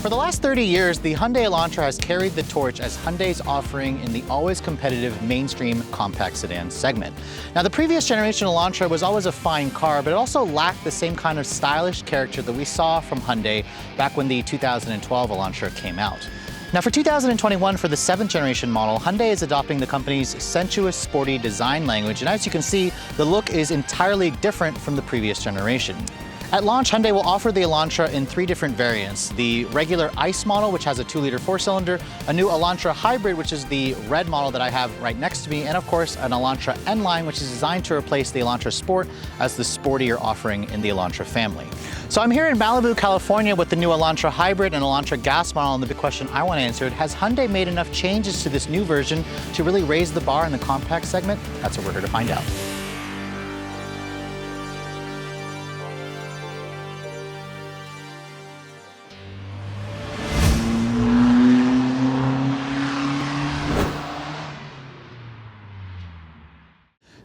For the last 30 years, the Hyundai Elantra has carried the torch as Hyundai's offering in the always competitive mainstream compact sedan segment. Now, the previous generation Elantra was always a fine car, but it also lacked the same kind of stylish character that we saw from Hyundai back when the 2012 Elantra came out. Now for 2021, for the 7th generation model, Hyundai is adopting the company's sensuous, sporty design language, and as you can see, the look is entirely different from the previous generation. At launch, Hyundai will offer the Elantra in 3 different variants. The regular ICE model, which has a 2-liter 4-cylinder, a new Elantra Hybrid, which is the red model that I have right next to me, and of course, an Elantra N-Line, which is designed to replace the Elantra Sport as the sportier offering in the Elantra family. So I'm here in Malibu, California with the new Elantra Hybrid and Elantra gas model, and the big question I want to answer is, has Hyundai made enough changes to this new version to really raise the bar in the compact segment? That's what we're here to find out.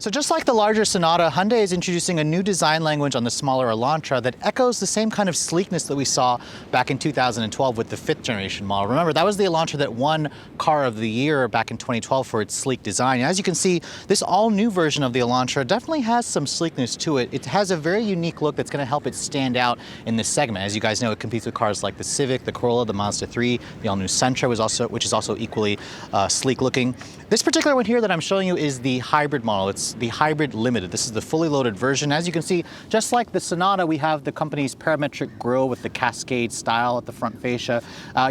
So just like the larger Sonata, Hyundai is introducing a new design language on the smaller Elantra that echoes the same kind of sleekness that we saw back in 2012 with the 5th generation model. Remember, that was the Elantra that won Car of the Year back in 2012 for its sleek design. As you can see, this all-new version of the Elantra definitely has some sleekness to it. It has a very unique look that's going to help it stand out in this segment. As you guys know, it competes with cars like the Civic, the Corolla, the Mazda 3, the all-new Sentra, which is also equally sleek looking. This particular one here that I'm showing you is the hybrid model. It's the Hybrid Limited. This is the fully loaded version. As you can see, just like the Sonata, we have the company's parametric grille with the cascade style at the front fascia.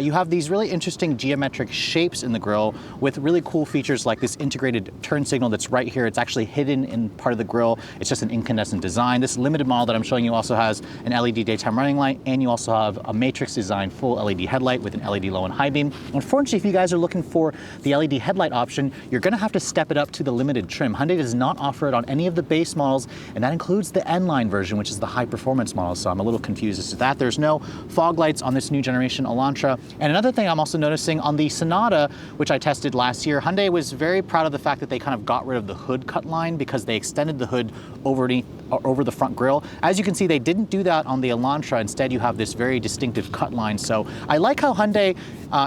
You have these really interesting geometric shapes in the grille with really cool features like this integrated turn signal that's right here. It's actually hidden in part of the grille. It's just an incandescent design. This limited model that I'm showing you also has an LED daytime running light, and you also have a matrix design full LED headlight with an LED low and high beam. Unfortunately, if you guys are looking for the LED headlight option, you're going to have to step it up to the limited trim. Hyundai does not offer it on any of the base models, and that includes the N-Line version, which is the high performance model, so I'm a little confused as to that. There's no fog lights on this new generation Elantra. And another thing I'm also noticing on the Sonata, which I tested last year, Hyundai was very proud of the fact that they kind of got rid of the hood cut line because they extended the hood over the front grille. As you can see, they didn't do that on the Elantra. Instead, you have this very distinctive cut line. So I like how Hyundai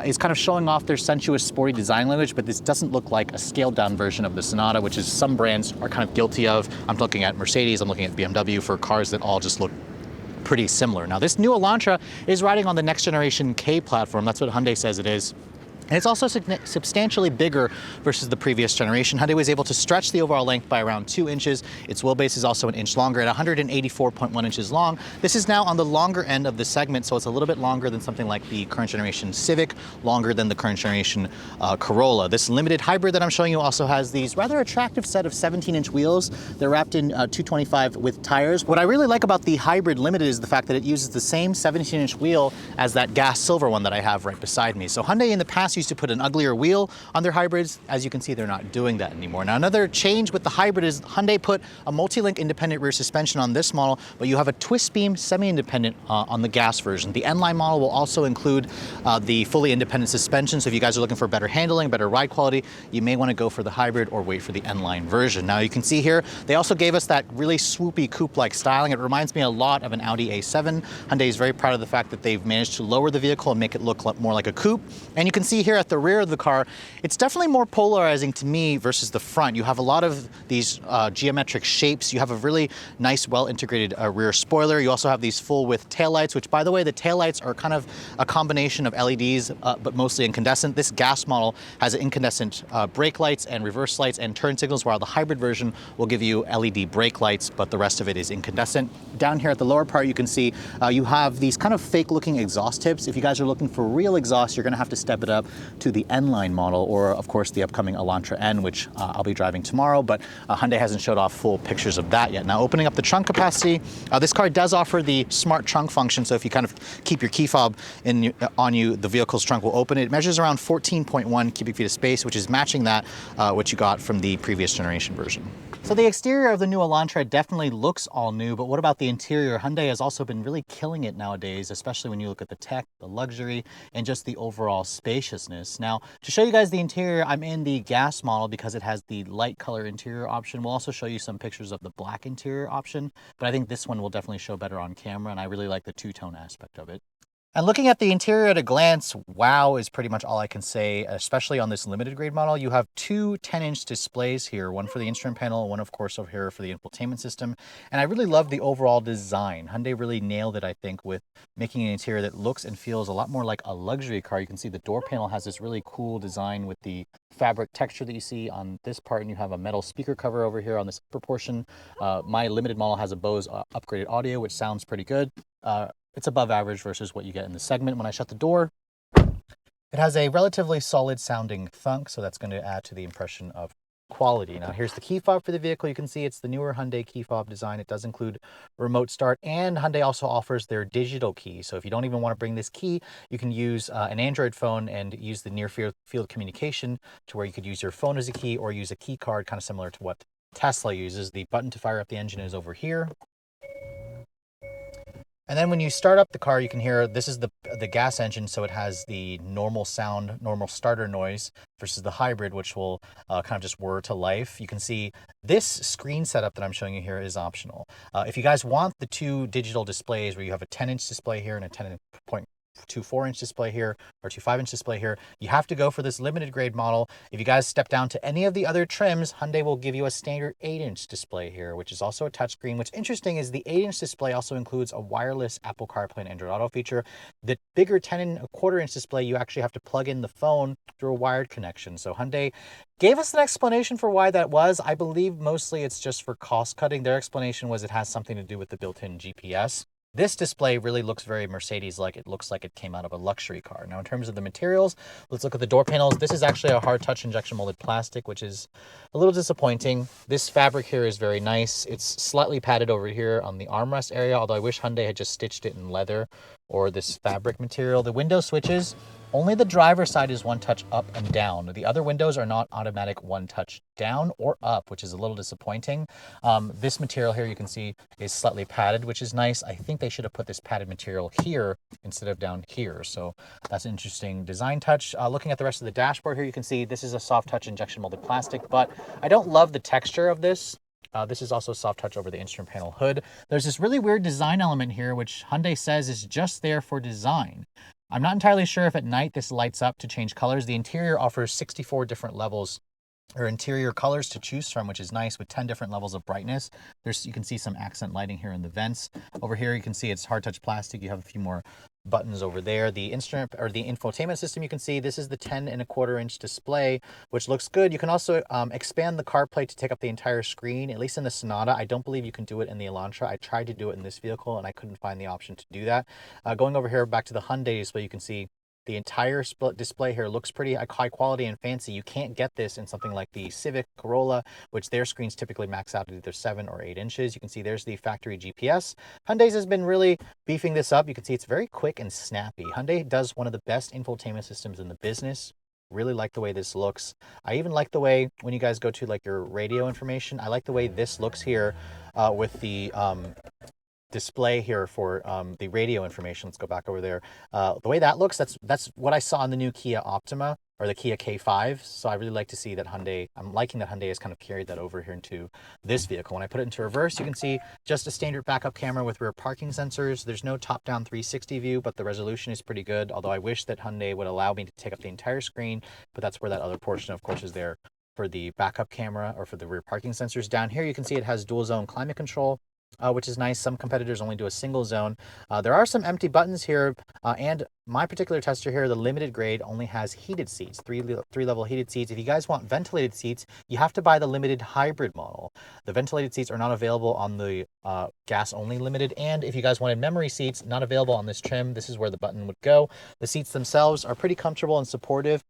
is kind of showing off their sensuous, sporty design language, but this doesn't look like a scaled down version of the Sonata, which is some brands are kind of guilty of. I'm looking at Mercedes, I'm looking at BMW for cars that all just look pretty similar. Now, this new Elantra is riding on the next generation K platform. That's what Hyundai says it is. And it's also substantially bigger versus the previous generation. Hyundai was able to stretch the overall length by around 2 inches. Its wheelbase is also an inch longer at 184.1 inches long. This is now on the longer end of the segment, so it's a little bit longer than something like the current generation Civic, longer than the current generation Corolla. This limited hybrid that I'm showing you also has these rather attractive set of 17-inch wheels. They're wrapped in 225 with tires. What I really like about the Hybrid Limited is the fact that it uses the same 17-inch wheel as that gas silver one that I have right beside me. So Hyundai in the past used to put an uglier wheel on their hybrids. As you can see, they're not doing that anymore. Now, another change with the hybrid is Hyundai put a multi-link independent rear suspension on this model, but you have a twist beam semi-independent on the gas version. The N-Line model will also include the fully independent suspension, so if you guys are looking for better handling, better ride quality, you may want to go for the hybrid or wait for the N-Line version. Now, you can see here, they also gave us that really swoopy coupe-like styling. It reminds me a lot of an Audi A7. Hyundai is very proud of the fact that they've managed to lower the vehicle and make it look more like a coupe. And you can see here at the rear of the car, it's definitely more polarizing to me versus the front. You have a lot of these geometric shapes. You have a really nice, well-integrated rear spoiler. You also have these full-width taillights, which, by the way, the taillights are kind of a combination of LEDs, but mostly incandescent. This gas model has incandescent brake lights and reverse lights and turn signals, while the hybrid version will give you LED brake lights, but the rest of it is incandescent. Down here at the lower part, you can see you have these kind of fake-looking exhaust tips. If you guys are looking for real exhaust, you're going to have to step it up to the N-Line model, or of course the upcoming Elantra N, which I'll be driving tomorrow, but Hyundai hasn't showed off full pictures of that yet. Now, opening up the trunk capacity, this car does offer the smart trunk function, so if you kind of keep your key fob on you, the vehicle's trunk will open. It measures around 14.1 cubic feet of space, which is matching that what you got from the previous generation version. So the exterior of the new Elantra definitely looks all new, but what about the interior? Hyundai has also been really killing it nowadays, especially when you look at the tech, the luxury, and just the overall spaciousness. Now, to show you guys the interior, I'm in the gas model because it has the light color interior option. We'll also show you some pictures of the black interior option, but I think this one will definitely show better on camera, and I really like the two-tone aspect of it. And looking at the interior at a glance, wow is pretty much all I can say, especially on this limited grade model. You have two 10-inch displays here, one for the instrument panel, one of course over here for the infotainment system. And I really love the overall design. Hyundai really nailed it, I think, with making an interior that looks and feels a lot more like a luxury car. You can see the door panel has this really cool design with the fabric texture that you see on this part, and you have a metal speaker cover over here on this upper portion. My limited model has a Bose upgraded audio, which sounds pretty good. It's above average versus what you get in the segment. When I shut the door, it has a relatively solid sounding thunk, so that's going to add to the impression of quality. Now here's the key fob for the vehicle. You can see it's the newer Hyundai key fob design. It does include remote start, and Hyundai also offers their digital key. So if you don't even want to bring this key, you can use an Android phone and use the near field communication to where you could use your phone as a key or use a key card, kind of similar to what Tesla uses. The button to fire up the engine is over here. And then when you start up the car, you can hear this is the gas engine, so it has the normal sound, normal starter noise versus the hybrid, which will kind of just whir to life. You can see this screen setup that I'm showing you here is optional. If you guys want the two digital displays where you have a 10-inch display here and a 10.24-inch display here or 2.5-inch display here, you have to go for this limited grade model. If you guys step down to any of the other trims, Hyundai will give you a standard 8-inch display here, which is also a touchscreen. What's interesting is the 8-inch display also includes a wireless Apple CarPlay and Android Auto feature. The bigger 10.25-inch display, you actually have to plug in the phone through a wired connection. So Hyundai gave us an explanation for why that was. I believe mostly it's just for cost cutting. Their explanation was it has something to do with the built-in GPS. This display really looks very Mercedes-like. It looks like it came out of a luxury car. Now, in terms of the materials, let's look at the door panels. This is actually a hard touch injection molded plastic, which is a little disappointing. This fabric here is very nice. It's slightly padded over here on the armrest area, although I wish Hyundai had just stitched it in leather or this fabric material. The window switches, only the driver's side is one touch up and down. The other windows are not automatic one touch down or up, which is a little disappointing. This material here you can see is slightly padded, which is nice. I think they should have put this padded material here instead of down here. So that's an interesting design touch. Looking at the rest of the dashboard here, you can see this is a soft touch injection molded plastic, but I don't love the texture of this. This is also soft touch over the instrument panel hood. There's this really weird design element here, which Hyundai says is just there for design. I'm not entirely sure if at night this lights up to change colors. The interior offers 64 different levels or interior colors to choose from, which is nice, with 10 different levels of brightness. You can see some accent lighting here in the vents. Over here, you can see it's hard touch plastic. You have a few more buttons over there. The instrument or the infotainment system, you can see this is the 10.25-inch display, which looks good. You can also expand the CarPlay to take up the entire screen, at least in the Sonata. I don't believe you can do it in the Elantra. I tried to do it in this vehicle and I couldn't find the option to do that. Going over here back to the Hyundai display, you can see the entire display here looks pretty high quality and fancy. You can't get this in something like the Civic, Corolla, which their screens typically max out at either 7 or 8 inches. You can see there's the factory GPS. Hyundai's has been really beefing this up. You can see it's very quick and snappy. Hyundai does one of the best infotainment systems in the business. Really like the way this looks. I even like the way when you guys go to like your radio information, I like the way this looks here with the display here for the radio information. Let's go back over there. The way that looks, that's what I saw in the new Kia Optima or the Kia K5. So I really like to see that I'm liking that Hyundai has kind of carried that over here into this vehicle. When I put it into reverse, you can see just a standard backup camera with rear parking sensors. There's no top-down 360 view, but the resolution is pretty good. Although I wish that Hyundai would allow me to take up the entire screen, but that's where that other portion, of course, is there for the backup camera or for the rear parking sensors. Down here, you can see it has dual zone climate control, which is nice. Some competitors only do a single zone. There are some empty buttons here, and my particular tester here, the limited grade, only has heated seats, three-level heated seats. If you guys want ventilated seats, you have to buy the limited hybrid model. The ventilated seats are not available on the gas-only limited, and if you guys wanted memory seats, not available on this trim. This is where the button would go. The seats themselves are pretty comfortable and supportive.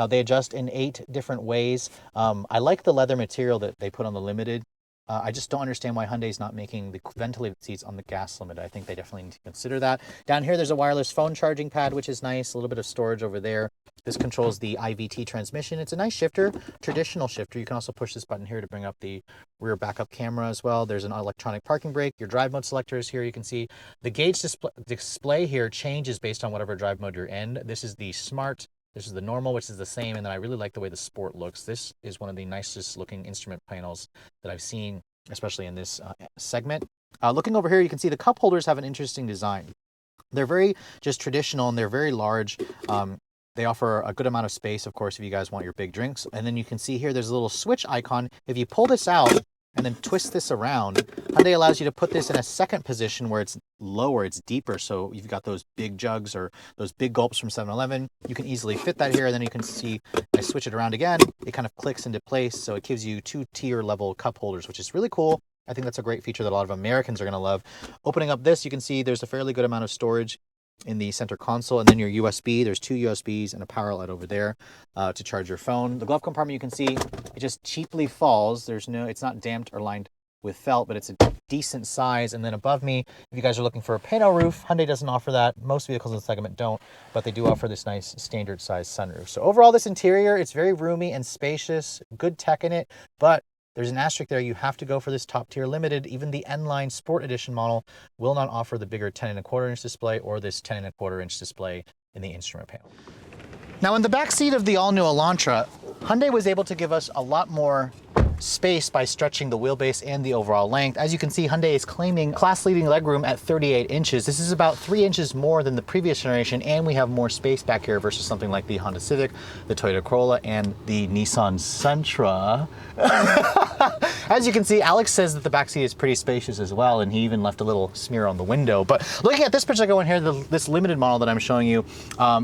They adjust in 8 different ways. I like the leather material that they put on the limited. I just don't understand why Hyundai's not making the ventilated seats on the gas limit. I think they definitely need to consider that. Down here, there's a wireless phone charging pad, which is nice. A little bit of storage over there. This controls the IVT transmission. It's a nice shifter, traditional shifter. You can also push this button here to bring up the rear backup camera as well. There's an electronic parking brake. Your drive mode selector is here. You can see the gauge display here changes based on whatever drive mode you're in. This is the Smart. This is the normal, which is the same, and then I really like the way the Sport looks. This is one of the nicest looking instrument panels that I've seen, especially in this segment. Looking over here, you can see the cup holders have an interesting design. They're very just traditional and they're very large. They offer a good amount of space, of course, if you guys want your big drinks. And then you can see here, there's a little switch icon. If you pull this out and then twist this around, Hyundai allows you to put this in a second position where it's lower, it's deeper. So you've got those big jugs or those big gulps from 7-Eleven. You can easily fit that here. And then you can see, I switch it around again, it kind of clicks into place. So it gives you 2-tier level cup holders, which is really cool. I think that's a great feature that a lot of Americans are going to love. Opening up this, you can see there's a fairly good amount of storage in the center console, and then your USB. There's 2 USBs and a power outlet over there to charge your phone. The glove compartment, you can see it just cheaply falls. It's not damped or lined with felt, but it's a decent size. And then above me, if you guys are looking for a pano roof, Hyundai doesn't offer that. Most vehicles in the segment don't, but they do offer this nice standard size sunroof. So overall, this interior, it's very roomy and spacious, good tech in it, but there's an asterisk there. You have to go for this top tier limited. Even the N-Line Sport Edition model will not offer the bigger 10.25 inch display or this 10.25 inch display in the instrument panel. Now in the back seat of the all-new Elantra, Hyundai was able to give us a lot more space by stretching the wheelbase and the overall length. As you can see, Hyundai is claiming class-leading legroom at 38 inches. This is about 3 inches more than the previous generation, and we have more space back here versus something like the Honda Civic, the Toyota Corolla, and the Nissan Sentra. As you can see, Alex says that the backseat is pretty spacious as well, and he even left a little smear on the window. But looking at this particular one here, this limited model that I'm showing you,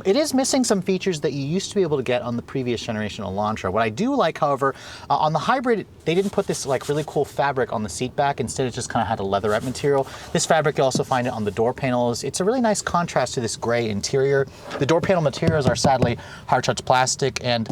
it is missing some features that you used to be able to get on the previous generation Elantra. What I do like, however, on the hybrid, they didn't put this like really cool fabric on the seat back. Instead, it just kind of had a leatherette material. This fabric, you also find it on the door panels. It's a really nice contrast to this gray interior. The door panel materials are sadly hard touch plastic, and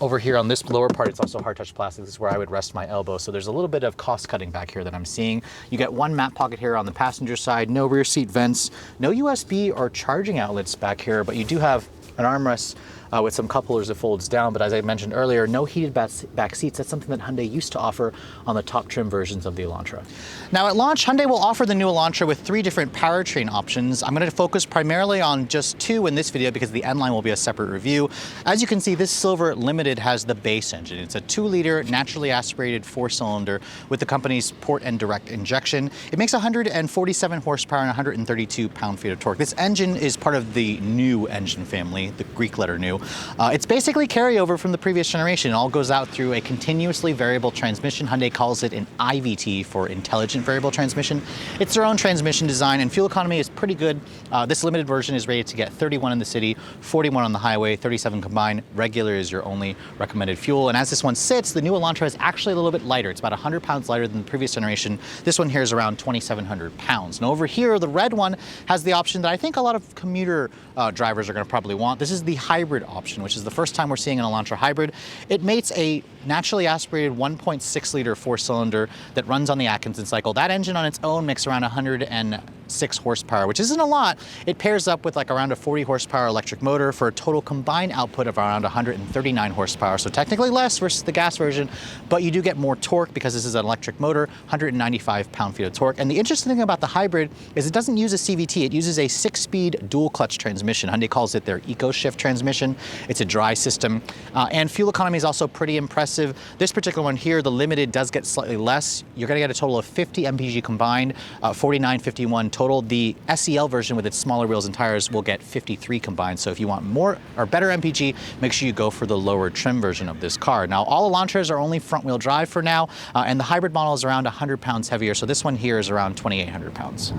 over here on this lower part, it's also hard touch plastic. This is where I would rest my elbow. So there's a little bit of cost cutting back here that I'm seeing. You get one map pocket here on the passenger side, no rear seat vents, no USB or charging outlets back here, but you do have an armrest with some cup holders that folds down. But as I mentioned earlier, no heated back seats. That's something that Hyundai used to offer on the top trim versions of the Elantra. Now at launch, Hyundai will offer the new Elantra with 3 different powertrain options. I'm going to focus primarily on just 2 in this video because the N-Line will be a separate review. As you can see, this Silver Limited has the base engine. It's a 2-liter naturally aspirated 4-cylinder with the company's port and direct injection. It makes 147 horsepower and 132 pound-feet of torque. This engine is part of the new engine family, the Greek letter new. It's basically carryover from the previous generation. It all goes out through a continuously variable transmission. Hyundai calls it an IVT for intelligent variable transmission. It's their own transmission design, and fuel economy is pretty good. This limited version is rated to get 31 in the city, 41 on the highway, 37 combined. Regular is your only recommended fuel. And as this one sits, the new Elantra is actually a little bit lighter. It's about 100 pounds lighter than the previous generation. This one here is around 2,700 pounds. And over here, the red one has the option that I think a lot of commuter drivers are going to probably want. This is the hybrid option, which is the first time we're seeing an Elantra hybrid. It mates a naturally aspirated 1.6-liter 4-cylinder that runs on the Atkinson cycle. That engine on its own makes around 106 horsepower, which isn't a lot. It pairs up with like around a 40 horsepower electric motor for a total combined output of around 139 horsepower. So technically less versus the gas version, but you do get more torque because this is an electric motor, 195 pound-feet of torque. And the interesting thing about the hybrid is it doesn't use a CVT. It uses a 6-speed dual clutch transmission. Hyundai calls it their EcoShift transmission. It's a dry system, and fuel economy is also pretty impressive. This particular one here, the Limited, does get slightly less. You're going to get a total of 50 mpg combined, 49.51 total. The SEL version with its smaller wheels and tires will get 53 combined. So if you want more or better mpg, make sure you go for the lower trim version of this car. Now, all Elantras are only front-wheel drive for now, and the hybrid model is around 100 pounds heavier. So this one here is around 2,800 pounds.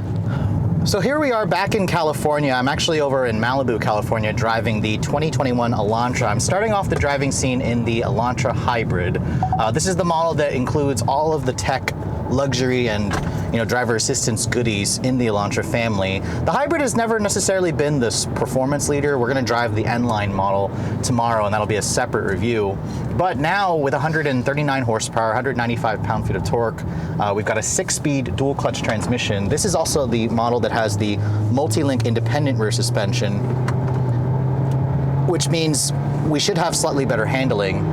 So here we are back in California. I'm actually over in Malibu, California, driving the 2021 Elantra. I'm starting off the driving scene in the Elantra Hybrid. This is the model that includes all of the tech, luxury, and driver assistance goodies in the Elantra family. The Hybrid has never necessarily been this performance leader. We're going to drive the N-Line model tomorrow, and that'll be a separate review. But now, with 139 horsepower, 195 pound-feet of torque, we've got a 6-speed dual clutch transmission. This is also the model that has the multi-link independent rear suspension, which means we should have slightly better handling.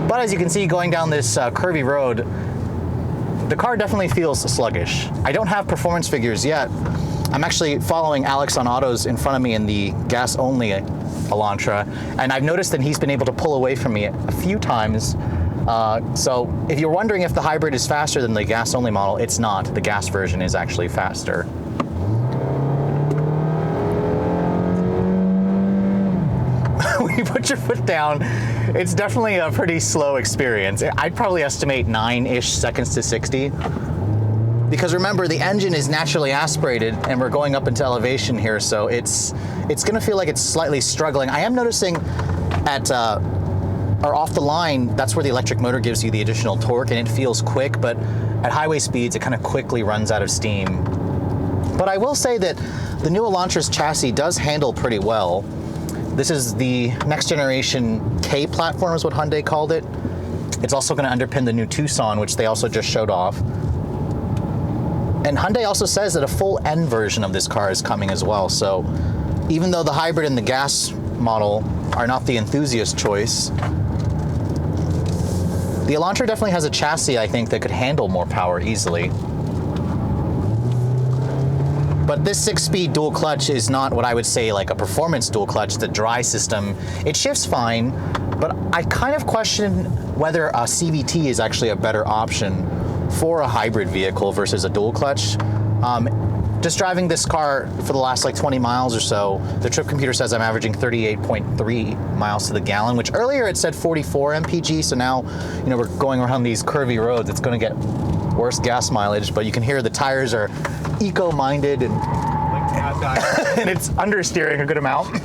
But as you can see, going down this curvy road, the car definitely feels sluggish. I don't have performance figures yet. I'm actually following Alex on autos in front of me in the gas-only Elantra, and I've noticed that he's been able to pull away from me a few times. So if you're wondering if the hybrid is faster than the gas-only model, it's not. The gas version is actually faster. your foot down, it's definitely a pretty slow experience. I'd probably estimate 9-ish seconds to 60. Because remember, the engine is naturally aspirated and we're going up into elevation here, so it's gonna feel like it's slightly struggling. I am noticing at, or off the line, that's where the electric motor gives you the additional torque and it feels quick, but at highway speeds, it kind of quickly runs out of steam. But I will say that the new Elantra's chassis does handle pretty well. This is the next generation K platform is what Hyundai called it. It's also gonna underpin the new Tucson, which they also just showed off. And Hyundai also says that a full N version of this car is coming as well. So even though the hybrid and the gas model are not the enthusiast choice, the Elantra definitely has a chassis, I think, that could handle more power easily. But this 6-speed dual clutch is not what I would say like a performance dual clutch, the dry system. It shifts fine, but I kind of question whether a CVT is actually a better option for a hybrid vehicle versus a dual clutch. Just driving this car for the last like 20 miles or so, the trip computer says I'm averaging 38.3 miles to the gallon, which earlier it said 44 mpg. So now, you know, we're going around these curvy roads. It's going to get worse gas mileage, but you can hear the tires are eco-minded and and it's understeering a good amount.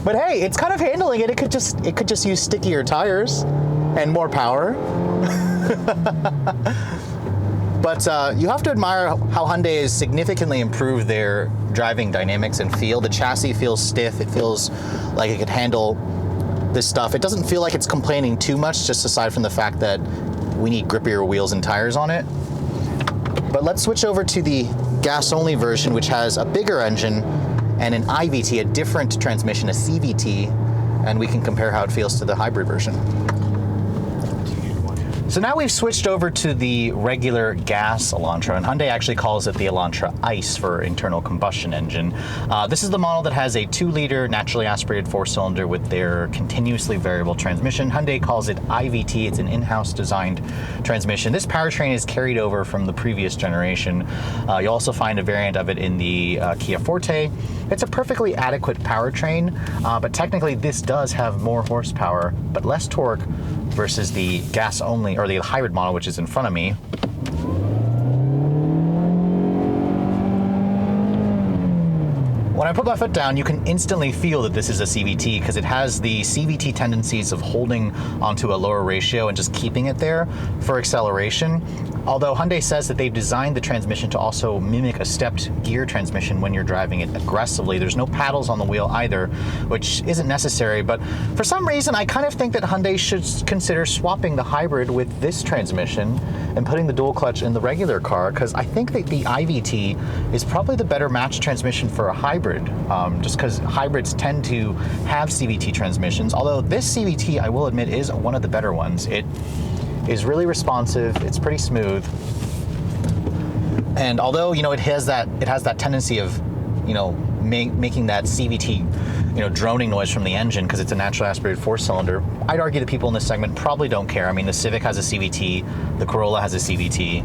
But hey, it's kind of handling it. It could just use stickier tires and more power. But you have to admire how Hyundai has significantly improved their driving dynamics and feel. The chassis feels stiff. It feels like it could handle this stuff. It doesn't feel like it's complaining too much, just aside from the fact that we need grippier wheels and tires on it. But let's switch over to the gas-only version, which has a bigger engine and an IVT, a different transmission, a CVT, and we can compare how it feels to the hybrid version. So now we've switched over to the regular gas Elantra, and Hyundai actually calls it the Elantra ICE for internal combustion engine. This is the model that has a 2-liter naturally aspirated 4-cylinder with their continuously variable transmission. Hyundai calls it IVT. It's an in-house designed transmission. This powertrain is carried over from the previous generation. You'll also find a variant of it in the Kia Forte. It's a perfectly adequate powertrain, but technically this does have more horsepower, but less torque versus the gas-only, or the hybrid model, which is in front of me. When I put my foot down, you can instantly feel that this is a CVT because it has the CVT tendencies of holding onto a lower ratio and just keeping it there for acceleration. Although Hyundai says that they've designed the transmission to also mimic a stepped gear transmission when you're driving it aggressively. There's no paddles on the wheel either, which isn't necessary. But for some reason, I kind of think that Hyundai should consider swapping the hybrid with this transmission and putting the dual clutch in the regular car, because I think that the IVT is probably the better match transmission for a hybrid, just because hybrids tend to have CVT transmissions. Although this CVT, I will admit, is one of the better ones. It is really responsive. It's pretty smooth. And although, you know, it has that tendency of, you know, making that CVT, you know, droning noise from the engine because it's a naturally aspirated 4-cylinder, I'd argue the people in this segment probably don't care. I mean, the Civic has a CVT, the Corolla has a CVT.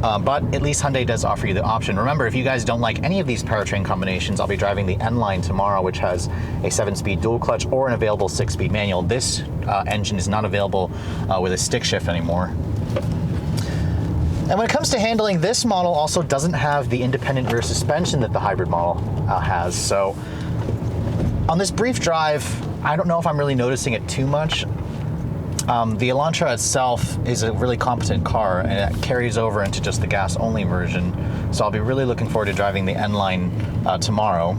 But at least Hyundai does offer you the option. Remember, if you guys don't like any of these powertrain combinations, I'll be driving the N-Line tomorrow, which has a 7-speed dual clutch or an available 6-speed manual. This engine is not available with a stick shift anymore. And when it comes to handling, this model also doesn't have the independent rear suspension that the hybrid model has. So on this brief drive, I don't know if I'm really noticing it too much. The Elantra itself is a really competent car, and it carries over into just the gas-only version. So I'll be really looking forward to driving the N-Line tomorrow.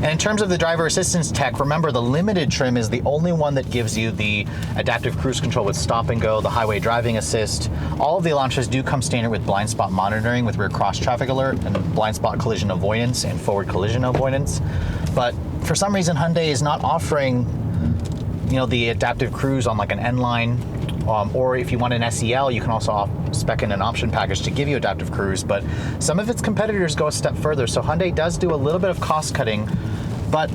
And in terms of the driver assistance tech, remember the limited trim is the only one that gives you the adaptive cruise control with stop and go, the highway driving assist. All of the Elantras do come standard with blind spot monitoring with rear cross traffic alert and blind spot collision avoidance and forward collision avoidance. But for some reason, Hyundai is not offering, you know, the adaptive cruise on like an N-Line, or if you want an SEL, you can also spec in an option package to give you adaptive cruise, but some of its competitors go a step further. So Hyundai does do a little bit of cost cutting, but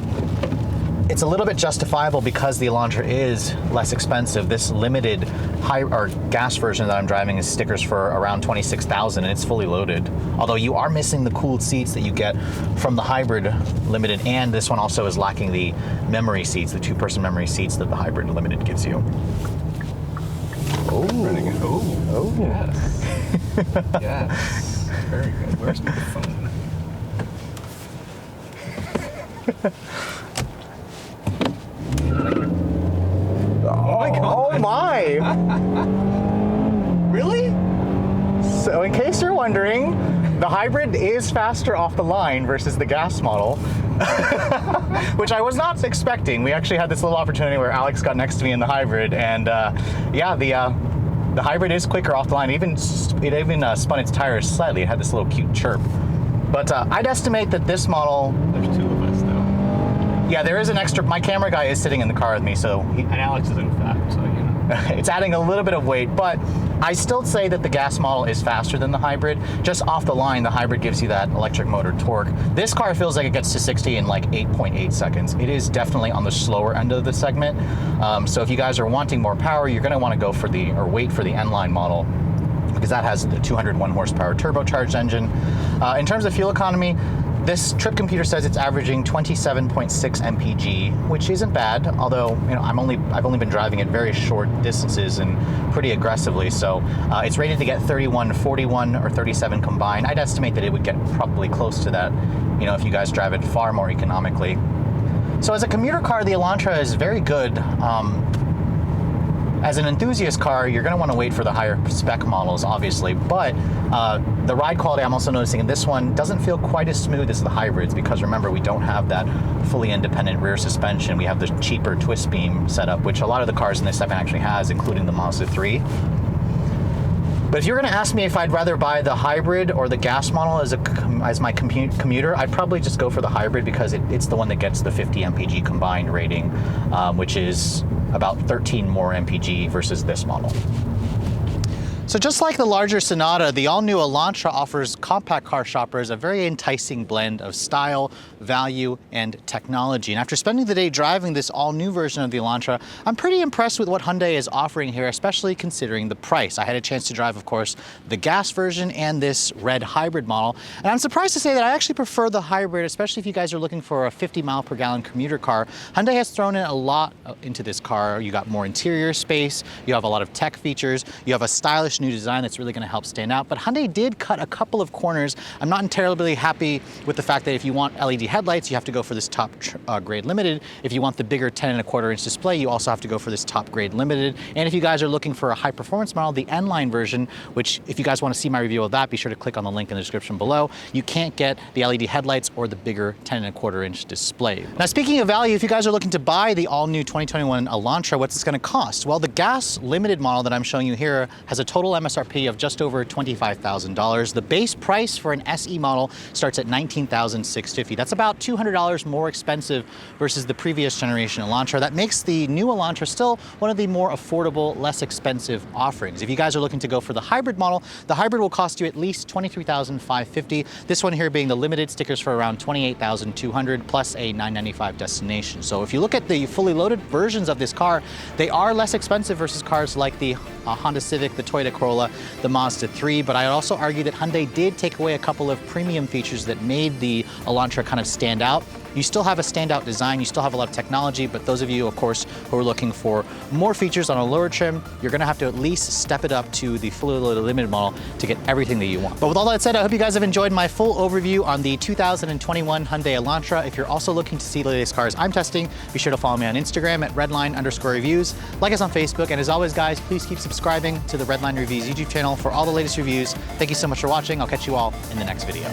it's a little bit justifiable because the Elantra is less expensive. This limited gas version that I'm driving is stickers for around $26,000 and it's fully loaded. Although you are missing the cooled seats that you get from the hybrid limited, and this one also is lacking the memory seats, the 2-person memory seats that the hybrid limited gives you. Oh, yes. Yes. Very good. Where's my phone? Oh my! Really? So in case you're wondering, the hybrid is faster off the line versus the gas model, which I was not expecting. We actually had this little opportunity where Alex got next to me in the hybrid, and yeah, the hybrid is quicker off the line. It even spun its tires slightly. It had this little cute chirp. But I'd estimate that this model... There's 2 of us, though. Yeah, there is an extra... My camera guy is sitting in the car with me, so... And Alex is in fact, so you know. It's adding a little bit of weight, but I still say that the gas model is faster than the hybrid. Just off the line, the hybrid gives you that electric motor torque. This car feels like it gets to 60 in like 8.8 seconds. It is definitely on the slower end of the segment. So if you guys are wanting more power, you're gonna wanna go for wait for the N-Line model, because that has the 201 horsepower turbocharged engine. In terms of fuel economy, this trip computer says it's averaging 27.6 mpg, which isn't bad. Although, you know, I've only been driving it very short distances and pretty aggressively. So it's rated to get 31, 41, or 37 combined. I'd estimate that it would get probably close to that, you know, if you guys drive it far more economically. So as a commuter car, the Elantra is very good. As an enthusiast car, you're going to want to wait for the higher spec models, obviously, but the ride quality I'm also noticing in this one doesn't feel quite as smooth as the hybrids, because remember, we don't have that fully independent rear suspension. We have the cheaper twist beam setup, which a lot of the cars in this segment actually has, including the Mazda 3. But if you're going to ask me if I'd rather buy the hybrid or the gas model as my commuter, I'd probably just go for the hybrid, because it's the one that gets the 50 mpg combined rating, which is about 13 more mpg versus this model. So just like the larger Sonata, the all-new Elantra offers compact car shoppers a very enticing blend of style, value, and technology. And after spending the day driving this all-new version of the Elantra, I'm pretty impressed with what Hyundai is offering here, especially considering the price. I had a chance to drive, of course, the gas version and this red hybrid model. And I'm surprised to say that I actually prefer the hybrid, especially if you guys are looking for a 50 mile per gallon commuter car. Hyundai has thrown in a lot into this car. You got more interior space, you have a lot of tech features, you have a stylish new design that's really going to help stand out. But Hyundai did cut a couple of corners. I'm not entirely happy with the fact that if you want LED headlights, you have to go for this top grade limited. If you want the bigger 10.25 inch display, you also have to go for this top grade limited. And if you guys are looking for a high performance model, the N-Line version, which if you guys want to see my review of that, be sure to click on the link in the description below. You can't get the LED headlights or the bigger 10.25 inch display. Now, speaking of value, if you guys are looking to buy the all new 2021 Elantra, what's this going to cost? Well, the gas limited model that I'm showing you here has a total MSRP of just over $25,000. The base price for an SE model starts at $19,650. That's about $200 more expensive versus the previous generation Elantra. That makes the new Elantra still one of the more affordable, less expensive offerings. If you guys are looking to go for the hybrid model, the hybrid will cost you at least $23,550. This one here being the limited, stickers for around $28,200 plus a $995 destination. So if you look at the fully loaded versions of this car, they are less expensive versus cars like the Honda Civic, the Toyota Corolla, the Mazda 3, but I'd also argue that Hyundai did take away a couple of premium features that made the Elantra kind of stand out. You still have a standout design, you still have a lot of technology, but those of you, of course, who are looking for more features on a lower trim, you're gonna have to at least step it up to the fully loaded limited model to get everything that you want. But with all that said, I hope you guys have enjoyed my full overview on the 2021 Hyundai Elantra. If you're also looking to see the latest cars I'm testing, be sure to follow me on Instagram at Redline_reviews, like us on Facebook, and as always, guys, please keep subscribing to the Redline Reviews YouTube channel for all the latest reviews. Thank you so much for watching. I'll catch you all in the next video.